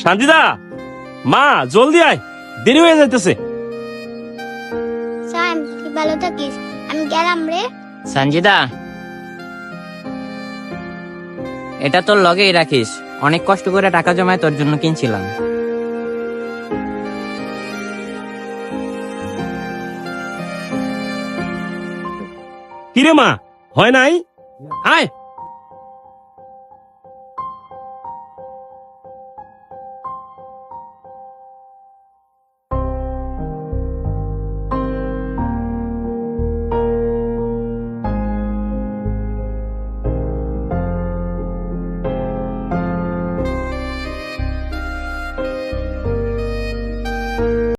শান্তিদা, মা জলদি আয়, দেরি হয়ে যাইতেছে। শান, তুই ভালো থাকিস, আমি গেলাম রে। সঞ্জিদা, এটা তোর লগেই রাখিস, অনেক কষ্ট করে টাকা জমায় তোর জন্য কিনছিলাম। কিরে মা, হয় নাই? আয়